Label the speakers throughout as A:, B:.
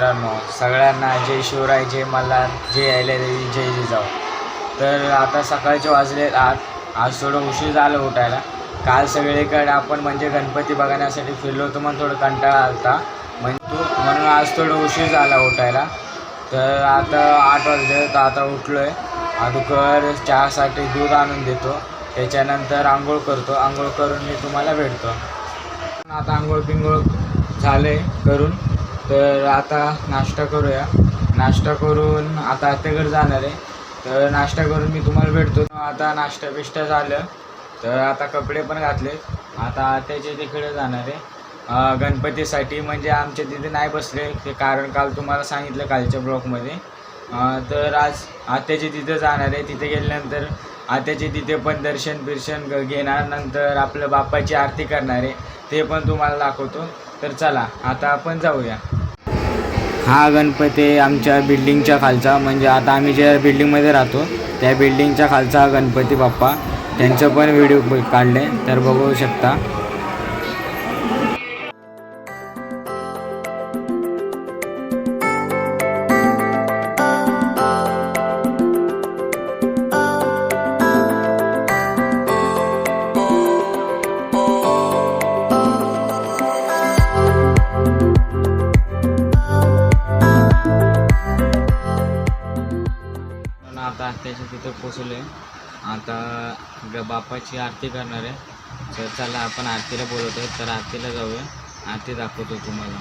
A: मित्रांनो, सगळ्यांना जय शिवराय, जय मल्हार, जय अहिल्यादेवी, जय जिजाऊ. तर आता सकाळचे वाजले 8. आज थोडं उशीर झालं उठायला. काल सगळीकडे आपण म्हणजे गणपती बघण्यासाठी फिरलो होतो, मग थोडं कंटाळा आलता म्हणून आज थोडं उशीर झाला उठायला. तर आता 8 वाजले, तर आता उठलो आहे. अगोदर चहासाठी दूध आणून देतो, त्याच्यानंतर आंघोळ करतो. आंघोळ करून मी तुम्हाला भेटतो. आता आंघोळ पिंघोळ झाले करून, तर आता नाश्ता करूया. नाश्ता करून आता आत्याकडे जाणार आहे, तर नाश्ता करून मी तुम्हाला भेटतो. आता नाश्ता बिष्टा झालं, तर आता कपडे पण घातले. आता आत्याच्या तिकडे जाणार आहे गणपतीसाठी. म्हणजे आमच्या तिथे नाही बसले ते, कारण काल तुम्हाला सांगितलं कालच्या ब्लॉकमध्ये. तर आज आत्याच्या तिथे जाणार आहे. तिथे गेल्यानंतर आत्याचे तिथे पण दर्शन घेणार, नंतर आपलं बाप्पाची आरती करणार आहे, ते पण तुम्हाला दाखवतो. तर चला आता आपण जाऊया. हा गणपती आमच्या बिल्डिंगच्या खालचा, म्हणजे आता आम्ही ज्या बिल्डिंगमध्ये राहतो त्या बिल्डिंगच्या खालचा गणपती बाप्पा. त्यांचं पण व्हिडिओ काढले, तर बघू शकता. आता त्याच्या तिथं पोचलो आहे. आता बाप्पाची आरती करणार आहे. तर चला आपण आरतीला बोलवतो, तर आरतीला जाऊया. आरती दाखवतो तुम्हाला.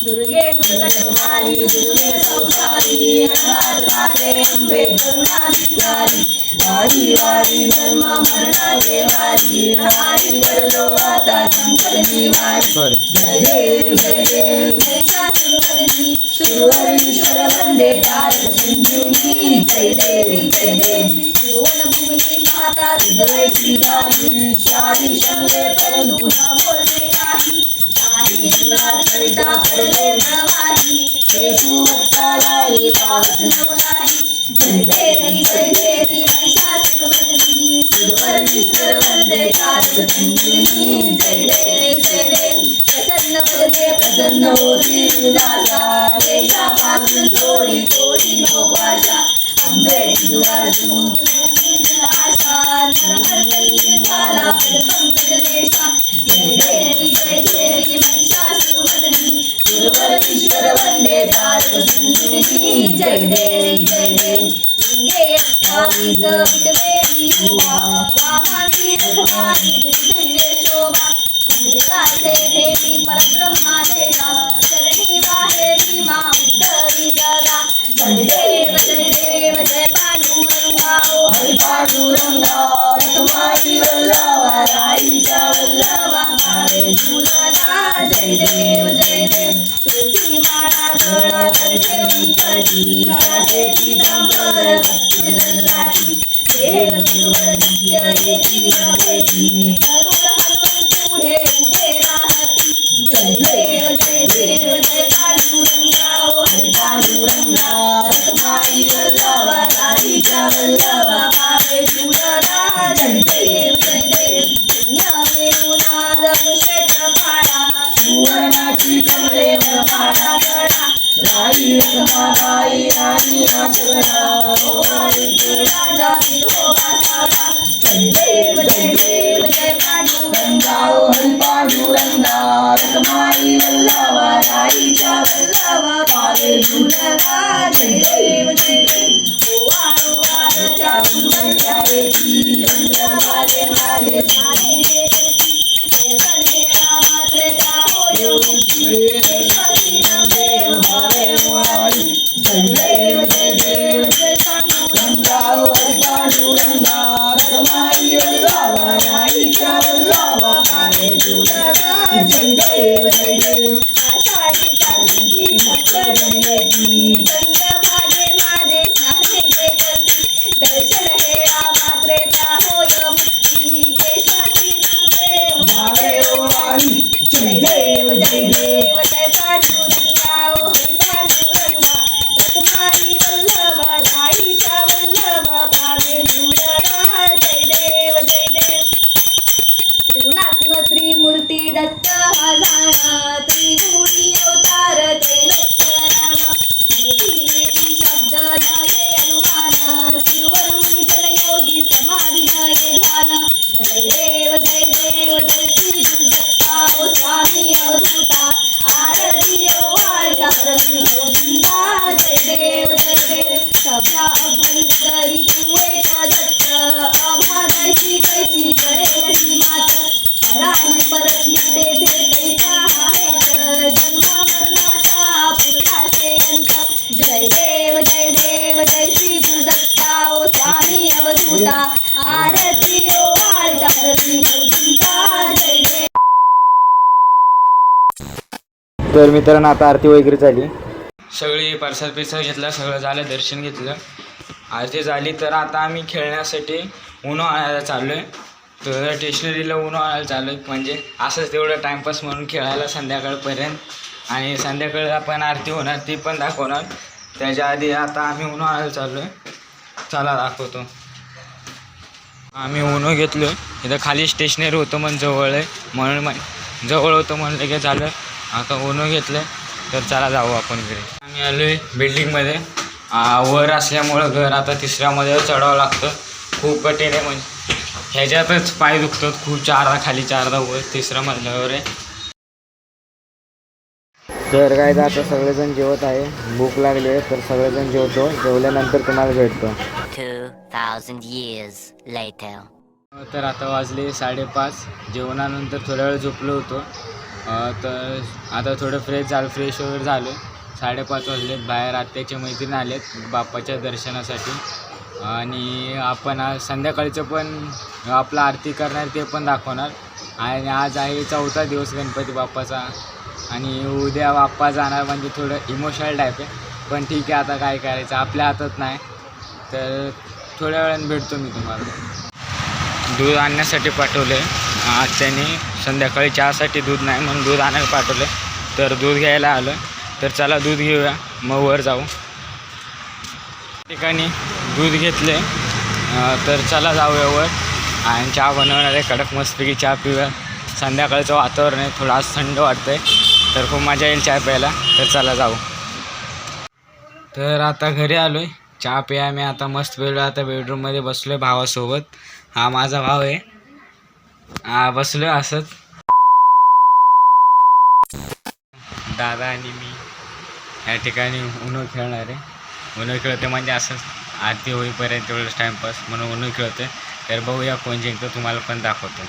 B: दुर्गे संसारी, अनाथ माते अंबे करुणा विचारी. वारी वारी जन्म मरणाचे वारी हरी वरलो आता संकट निवारी जय देव महिषासुरमर्दिनी सुरवरेश्वर वंदे तारक संजीवनी जय देवी तिरुवन भुवनी माता हृदयाची दानी शारी शंभे परंतु न बोलणे नाही काही वाद करिता पडले नवाही येशू भक्ताला पावत नवलाही जय देवी महिषासुरमर्दिनी सुरवरेश्वर वंदे तारक संजीवनी जय देवी प्रसन्न पदे प्रसन्न होती दाता वेशापासून थोडी थोडी नोपाशा अंबे दुवाजून आशा नरहर कल्ली झाला पदपंकज देशा जय देवी महिषासुरमर्दिनी सुरवरेश्वर वंदे तारक संजीवनी जय देवी लिंगे 28 विटवेली उभा वामाची रखवाली दिव्य शोभा कासे भेटी परब्रह्मा देवा शरणी बाहेरी मा उत्तरी जगा जय देव जय पांडुरंगा ओ हरी पांडुरंगा रखमाई वल्लभा राईच्या वल्लभा भावे झुलना जय देव तुळशी माळा गळा तर ठेवली कधी काळाचे पितांबर कस्तुरी ललाटी देव तिरुवर नित्य येती भेटी करुण हनुमंत पुढे उभे राहती जय देव जय पांडुरंगा ओ हरी पांडुरंगा रखमाई वल्लभा राईच्या वल्लभा भावे झुलना जय देव पुण्यवेणुना धनुष्यच्या फाळा सुवर्णाची कमळे माळा गळा राई रखमाबाई राणी आचरणा ओ आई राजा विठोबा सावळा जय देव जय पांडुरंगा ओ हरी पांडुरंगा रखमाई वल्लभा राईच्या वल्लभा भावे झुलना जय देव ओ वारो वारच्या उन्मळ्या येती चंद्रभागे माझे साने करती हे सनेळा मात्रे त्या होय उठी केशवती देव भावे वारी जय देव जय पांडुरंगा ओ हरी पांडुरंगा रखमाई वल्लभा राईच्या वल्लभा भावे झुलना जय देव आषाढी कार्तिकी भक्तजन येती चंद्रभागे माझे स्नाने ते करती दर्शन हेळा मात्रे त्या होय मुक्ती केशवाची देव भावे वारी जय देव जय पांडुरंगा ओ हरी पांडुरंगा रखमाई वल्लभा राईच्या वल्लभा भावे झुलना जय देव त्रिगुणात्म त्रिमूर्ती दत्त हा जाणा त्रिगुणी अवतार त्रैलोक्यरामा नेती नेती शब्द नये अनुमान सुरवरुणी जनयोगी समाधी नये ध्यान जय देव जय श्री गुरुदत्ता ओ स्वामी अवधूता आरती ओवाळता परमी गोविंदा जय देव सभा अभ्यंतरी तू एक दत्त अभागायची कैची कळेल ही मात राणी परतली तेथे कैसा आहे जन्म मरणाचा पुरलासे अंत जय देव जय श्री गुरुदत्ता ओ स्वामी अवधूता आरती ओवाळता परमी गोविंदा जय देव.
A: तर मित्रांनो आता आरती वगैरे झाली, सगळी प्रसाद घेतला, सगळं झालं, दर्शन घेतलं, आरती झाली. तर आता आम्ही खेळण्यासाठी उनो आणायला चाललो आहे. तर स्टेशनरीला उनो आणायला चाललो आहे, म्हणजे असंच तेवढं टाईमपास म्हणून खेळायला संध्याकाळपर्यंत. आणि संध्याकाळी आपण आरती होणार ती पण दाखवणार. त्याच्या आधी आता आम्ही उनो आणायला चाललो आहे. चला दाखवतो. आम्ही उनो घेतलो. इथं खाली स्टेशनरी होतं म्हणून जवळ आहे, म्हणून जवळ होतं म्हणून लगेच आलं. आता उनो घेतलं, तर चला जाऊ आपण घरी. आम्ही आलो आहे बिल्डिंगमध्ये. वर असल्यामुळं घर आता तिसऱ्यामध्ये चढावं लागतं. खूप कठीण आहे, म्हणजे ह्याच्यातच पाय दुखतात खूप. चारदा खाली चारदा वर, तिसऱ्या मजल्यावर आहे. तर काय आता सगळेजण जेवत आहे, भूक लागली आहे, तर सगळेजण जेवतो. जेवल्यानंतर तुम्हाला भेटतो.
C: 2000 years later.
A: तर आता वाजले 5:30. जेवणानंतर थोड्या वेळ झोपलो होतो. तर आता थोडं फ्रेश वगैरे झालं. 5:30 वाजलेत. बाहेर आत्याचे मैत्रीण आलेत बाप्पाच्या दर्शनासाठी. आणि आपण आज संध्याकाळचं पण आपलं आरती करणार ते पण दाखवणार. आणि आज आहे 4था दिवस गणपती बाप्पाचा आणि उद्या बाप्पा जाणार म्हणजे थोडं इमोशनल टाईप आहे. पण ठीक आहे, आता काय करायचं, आपल्या हातात नाही. तर थोड्या वेळाने भेटतो मी तुम्हाला. दूध आणण्यासाठी पाठवलं आहे आज त्यांनी. संध्याकाळी चहासाठी दूध नाही म्हणून दूध आणायला पाठवलं आहे. तर दूध घ्यायला आलं. तर चला दूध घेऊया, मग वर जाऊ. ठिकाणी दूध घेतले, तर चला जाऊया वर आणि चहा बनवणार आहे. कडक मस्तपैकी चहा पिऊया. संध्याकाळचं वातावरण आहे, थोडं आज थंड वाटतं आहे, तर खूप मजा येईल चहा प्यायला. तर चला जाऊ. तर आता घरी आलो आहे. चहा प्या मी आता मस्त वेळ आता बेडरूममध्ये बसलो आहे भावासोबत. हा माझा भाव आहे. हा बसलो आहे असंच. दादा आणि मी या ठिकाणी उनो खेळणार आहे. उनो खेळते म्हणजे असंच आरती होईपर्यंत तेवढंच टाईमपास म्हणून उनो खेळते. तर बघूया कोण जिंकतो, तुम्हाला पण दाखवतो.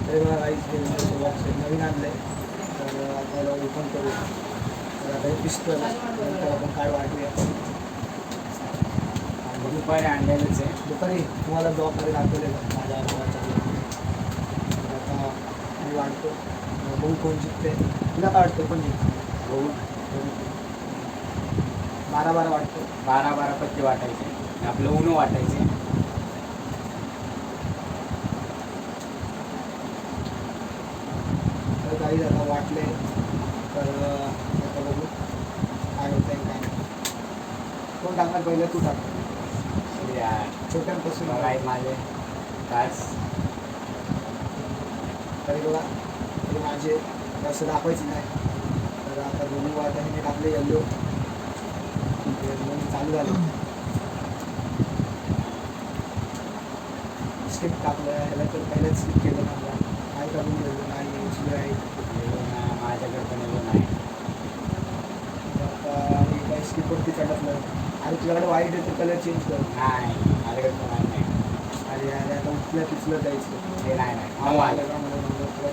D: नवीन आणलंय तर आपल्याला ओपन करू. तर आता हे पिस्तल नंतर आपण काय वाटूया.
A: दुपारी आणलेलंच आहे.
D: दुपारी तुम्हाला ब्लॉगमध्ये दाखवलेलं माझ्या भावाच्या. तर आता मी वाटतो बघू कोण जिंकते. तुला काय वाटतं कोण जिंकते?
A: बघू
D: 12-12 वाटतो.
A: 12-12 पत्ते वाटायचे, आपलं उनो वाटायचे.
D: तर काही आता वाटले तर आता बघू काय होतं आहे काय नाही. कोण टाकणार पहिलं? तू टाक. छोट्यांपासून
A: काय माझे तास
D: तरी बघा तरी माझे असं दाखवायचं नाही. तर आता दोन्ही वाटाने मी टाकले येल्लो. चालू झालं. स्किप टाकलं ह्याला तर पहिल्याच स्किप केलं मला. काय करून गेलो नाही उचलू आहे
A: माझ्याकडे पण एवढं नाही.
D: आता मी काही स्किपवरती चढतलं. आणि तुझ्याकडे वाईट आहे तर कलर चेंज कर.
A: नाही माझ्याकडे पण नाही.
D: अरे अरे आता उचलं जायचं
A: ते नाही नाही
D: हा आलं का मला नंबर तुला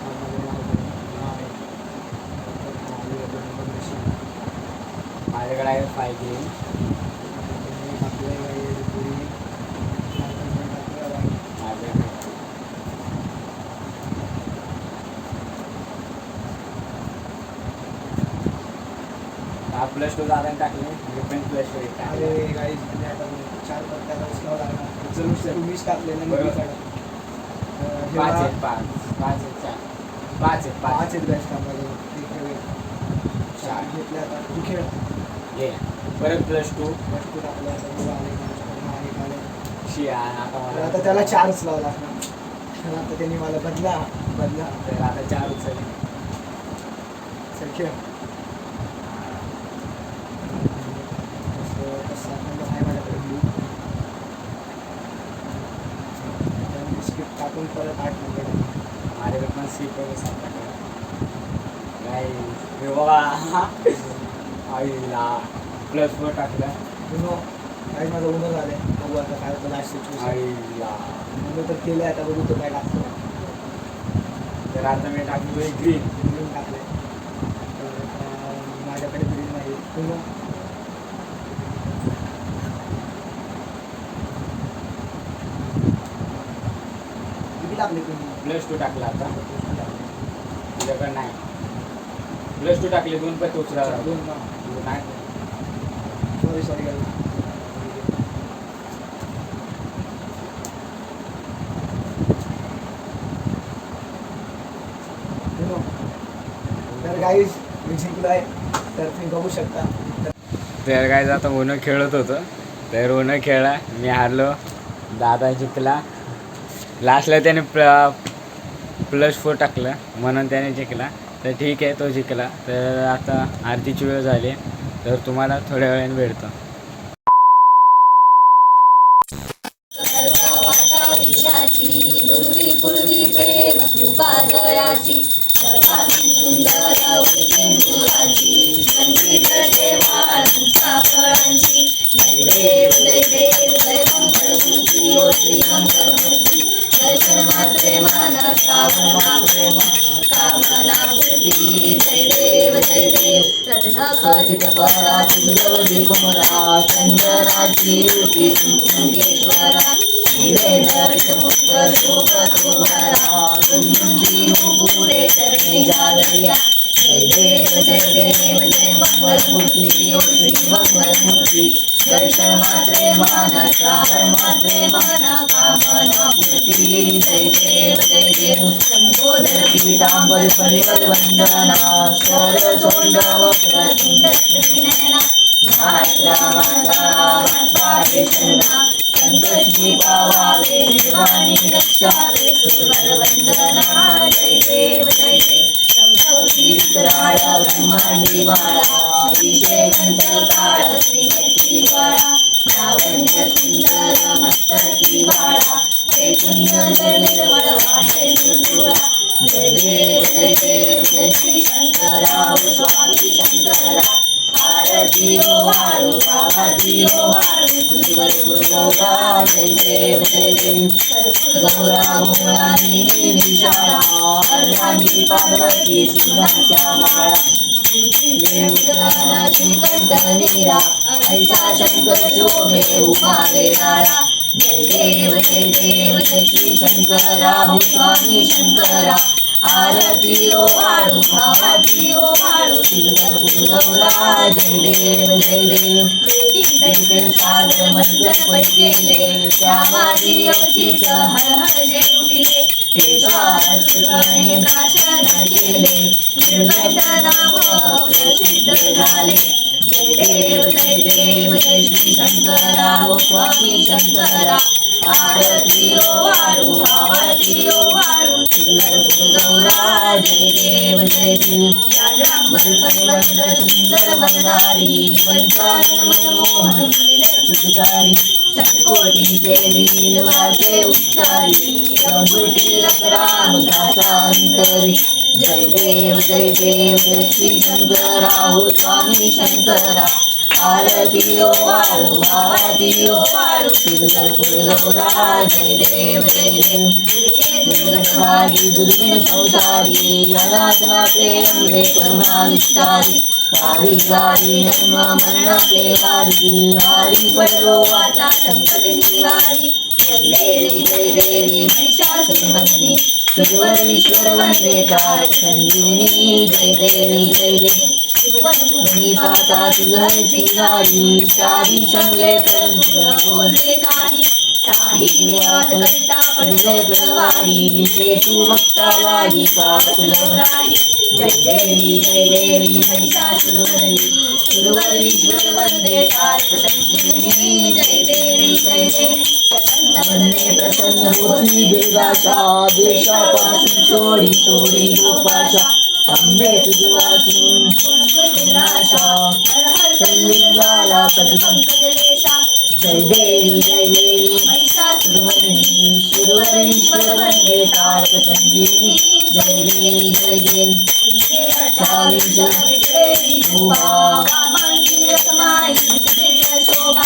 A: माझ्याकडे आहे 5G. माझ्याकडे प्लस 2 दादा टाकले. मी पण प्लस 2 टाकले.
D: अरे गाईज म्हणजे आता 4 पत्त्याला उचलावं लागणार. चल तुम्हीच टाकले ना.
A: बरोबर. 5 आहेत 5 आहेत
D: 5 आहेत गाईज टाकायला. चार घेतले आता तू खेळ.
A: ये परत प्लस 2
D: तू टाकलं आता तुला आले
A: शिया. आता
D: तर
A: मला
D: आता त्याला 4च लावं लागणार. तर आता त्यांनी मला बदला
A: तर आता 4 उचलले.
D: चल खेळ. कसं आपल्याला आहे माझ्याकडे ब्लू. स्किप टाकून परत 8 नंबर.
A: माझ्याकडे पण स्किप काय हे बघा. आईला प्लस 4 टाकलं.
D: उनो काही माझं उनो झालं आहे. बघू आता काय होतं लास्ट सिच्युएशन.
A: आईला
D: उनो तर केलं आहे. आता बघू तो काय टाकतो.
A: तर आता मी टाकलो ग्रीन.
D: ग्रीन टाकलं आहे. तर माझ्याकडे ग्रीन नाही. उनो किती टाकले तुम्ही?
A: प्लस 2 टाकला. आता तुझ्याकडे नाही. प्लस 2 टाकले. 2 पत्ते उचला.
D: 2
A: नाही
D: सॉरी गाईज. तर गाईज मी जिंकलो आहे. तर तुम्ही बघू शकता.
A: तर काय आता उनो खेळत होतो. तर उनो खेळला, मी हारलो, दादा जिंकला. लास्टला त्याने प्लस 4 टाकलं म्हणून त्याने जिंकला. तर ठीक आहे, तो जिंकला. तर आता आरतीची वेळ झाली. तर तुम्हाला थोड्या वेळाने भेटतो.
B: पूर्वी पूर्वी प्रेम कृपा जयाची सर्वांगी सुंदर सिंधुराची संगीत देवांचा फळांची जय देव जय मंगलमूर्ती ओ श्री मंगलमूर्ती दर्शन मात्रे माना श्रावण प्रेम कामना पूर्ती जय देव जय देव रत्न खचित परा सुंदरी कुमरा चंदनाची युती कुंकेश्वरा पुरे चरणी गालया जय देव जय मंगलमूर्ती श्री मंगलमूर्ती दर्शन मात्रे मान श्रावण मात्रे मान कामना पूर्ती जय देव संबोधन पीतांबर परिवल वंदना सर सोंड वक्र तुंड श्रीनयना संकष्टी पावावे निर्वाणी रक्षावे सुंदर वंदना जय देव चौथी विक्राळा ब्रह्मांडी माळा विषय घंट काळ श्री वाळा लावण्य सुंदर मस्तकी बाळा ते पुण्य जय निर्मळ वाटे सुंदुळा जय देव जय श्री शंकरा स्वामी शंकरा आरती ओ वाळू आरती ओ वाळू कर्पूर गौरा जय देव कर्पूर गौरा मुळानी निशाळा अर्धांगी पार्वती सुनाच्या माळा देवदानाची कंठनीरा ऐसा शंकर शोभे उमाले लाळा जय देव जय श्री शंकरा हो स्वामी शंकरा आरती ओ वाळू भावाती ओ वाळू कर्पूर गौरा जय देव जय सागर मंथन पैकेले श्यामाजी अवचित हर हर जे उठिले ते स्वामी प्राशन केले निर्घट नाम प्रसिद्ध झाले जय देव जय श्री शंकरा हो स्वामी शंकरा आरती ओ वाळू भावाती ओ वाळू कर्पूर गौरा जय देव जागरांबर परिवंद सुंदर मननारी पंचानन मनमोहन सुखकारी शतकोटीचे वीर वाचे उच्चारी रघुटी लकराम दासांतरी जय देव जय श्री शंकरा हो स्वामी शंकरा आरती ओ वाळू भावाती ओ वाळू कर्पूर गौरा जय देव दुर्गणभागी दुर्गण संसारी अनाथनाथे अमले करुणा विस्तारी वारी गारी जन्म मरणाचे वारी वारी पडलो आता संकट निवारी जय देवी महिषासुरमर्दिनी सर्वेश्वर वंदे तारक संजीवनी जय देव त्रिभुवनभूमी पाता तुझी नारी शाही शंभले परंतु बोलले काही काही निवाद करिता पडले प्रवाही शेषू भक्ता लागी पावलवराही जय देवी महिषासुरमर्दिनी सर्वेश्वर वंदे तारक संजीवनी जय देवी प्रसन्न होती देवाचा देशापासून सोडी सोडी गोपाशा अंबे तुझ वाचून नाशा संलिंगाला पदपंकजलेशा जय देवी महिषासुरमर्दिनी सुरवरेश्वर वंदे तारक संजीवनी जय देवी वामांगी रखमाई शोभा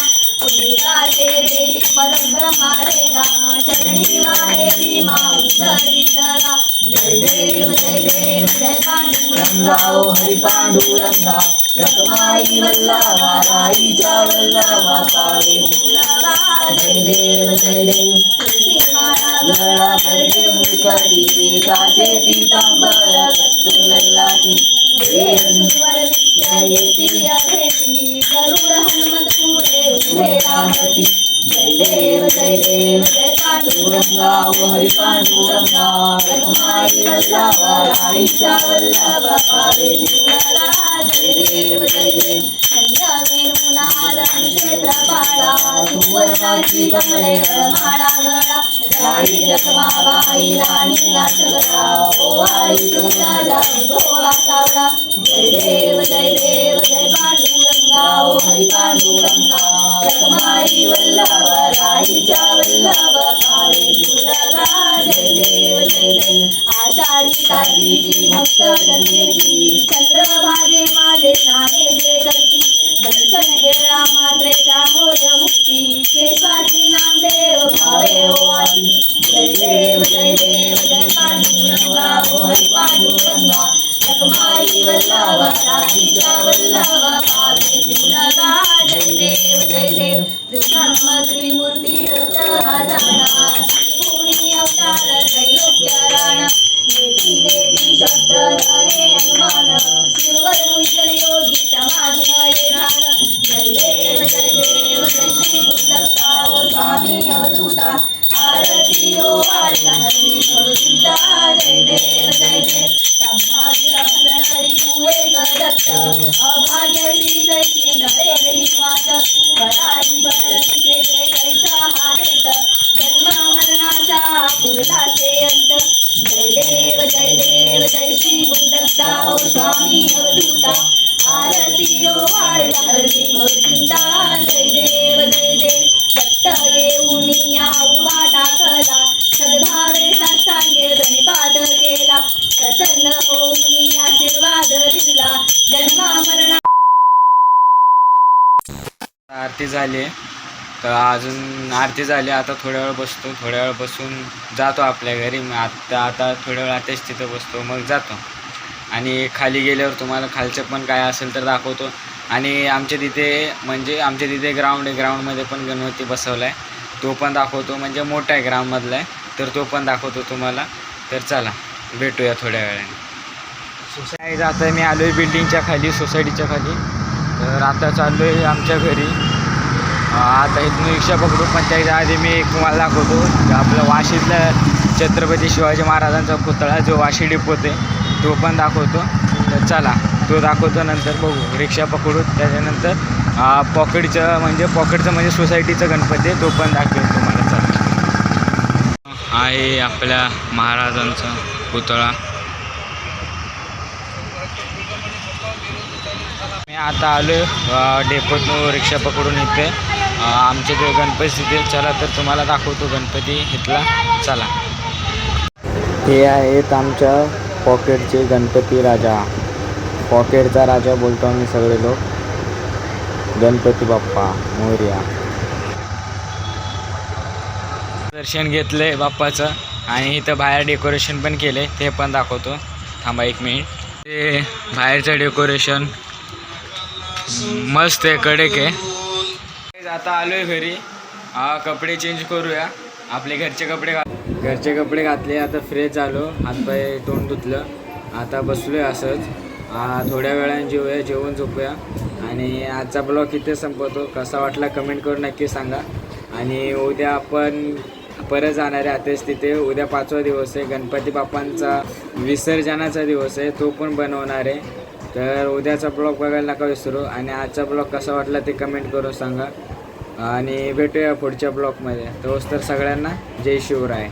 B: परब्रह्मा रेगा चरणी वाहे भीमा उद्धरी जगा जय देव जय पांडुरंगा ओ हरी पांडुरंगा रखमाई वल्लभा राईच्या वल्लभा काळे मुलगा जय देव तुळशी माळा गळा करडे मुलकरी काचे पीतांबर कस्तुर लल्लाटी देवसुवर विद्या येती भेटी गरुड हनुमंत पुढे उभे राहती जय देव जय पांडुरंगा ओ हरी पांडुरंगा रखमाई वल्लभा राईच्या वल्लभा काळे मुलगा जय देव वेणुनाद क्षेत्र पाळा सुवर्णाची कमळे माळा गळा राई रखमा बाई राणी आचरा ओ आई तुझा विठोबा सावळा जय देव जय पांडुरंगा ओ हरी पांडुरंगा रखमाई वल्लभ राईच्या वल्लभ काळे मुलगा जय देव आषाढी कार्तिकी भक्त जनतेची चंद्रभागे माझे स्नाने जे करती दर्शन हेळा मात्रेचा होय मुक्ती केशवाची नामदेव भावे ओ आरती जय देव जय पांडुरंगा ओ हरी पांडुरंगा रखमाई वल्लभ राणीच्या वल्लभ पावे शिवलगा जय देव त्रिब्रह्म त्रिमूर्ती राणा श्रीगुणी अवतार त्रैलोक्य राणा नेती नेती शब्द नये अनुमान शिवर मुचल योगी समाधी नये ध्यान जय देव जय श्री बुद्धता ओ स्वामी अवधूता आरती ओ वार्ता हरी भवचिंता जय देव संभाजी हरी तू एक दत्त अभाग्य श्री कैची नरेंद्री मात पराई परती ते कैसा हा हेत जन्म मरणाचा पुरला ते अंत जय देव जय श्री बुद्धता ओ स्वामी अवधूता आरती ओ वार्ता हरी भवचिंता जय देव दत्त येऊनिया उभा टाकला सद्भावे साष्टांगे प्रणिपात केला प्रसन्न होऊनी आशीर्वाद दिला जन्मा मरणा
A: आरती झाली तर अजून आरती झाली. आता थोड्या वेळ बसतो, थोड्या वेळ बसून जातो आपल्या घरी. मग आता थोड्या वेळ आताच तिथं बसतो, मग जातो. आणि खाली गेल्यावर तुम्हाला खालचं पण काय असेल तर दाखवतो. आणि आमच्या तिथे ग्राउंड आहे, ग्राउंडमध्ये पण गणपती बसवला आहे, तो पण दाखवतो. म्हणजे मोठा आहे, ग्राउंडमधला आहे, तर तो पण दाखवतो तुम्हाला. तर चला भेटूया थोड्या वेळाने. सोसायटी आता मी आलो आहे बिल्डिंगच्या खाली, सोसायटीच्या खाली. तर आता चाललो आहे आमच्या घरी. आता इथून रिक्षा पकडू, पण त्याच्या आधी मी तुम्हाला दाखवतो आपलं वाशीतलं छत्रपती शिवाजी महाराजांचा पुतळा जो वाशी डिपोत आहे तो पण दाखवतो. तर चला तो दाखवतो, नंतर बघू. रिक्षा पकडू, त्याच्यानंतर पॉकेटचं म्हणजे सोसायटीचं गणपती आहे, तो पण दाखवेल तुम्हाला. चला, आहे आपल्या महाराजांचा पुतळा. मी आता आलो डेपोतून रिक्षा पकडून इथे आमचे जो गणपती तिथे. चला तर तुम्हाला दाखवतो गणपती इथला. चला, हे आहेत आमच्या पॉकेटचे गणपती राजा. पॉकेटचा राजा बोलतो आम्ही सगळे लोक. गणपती बाप्पा मोरया. दर्शन घेतलंय बाप्पाचं आणि इथं बाहेर डेकोरेशन पण केलंय, ते पण दाखवतो. थांबा 1 मिनिट. ते बाहेरचं डेकोरेशन मस्त आहे, कडक आहे. आता आलोय घरी. कपडे चेंज करूया. आपले घरचे कपडे घातले. आता फ्रेश झालो, हातपाय तोंड धुतलं. आता बसलोय असंच. थोड्या वेळाने जेवून झोपूया. आणि आजचा ब्लॉग इथे संपवतो. कसा वाटला कमेंट करून नक्की सांगा. आणि उद्या आपण परत जाणार आहे आतेच तिथे. उद्या 5वा दिवस आहे, गणपती बाप्पांचा विसर्जनाचा दिवस आहे, तो पण बनवणार आहे. तर उद्याचा ब्लॉग बघायला नका विसरू. आणि आजचा ब्लॉग कसा वाटला ते कमेंट करून सांगा. आणि भेटूया पुढच्या ब्लॉगमध्ये. तोच तर सगळ्यांना जय शिवराय.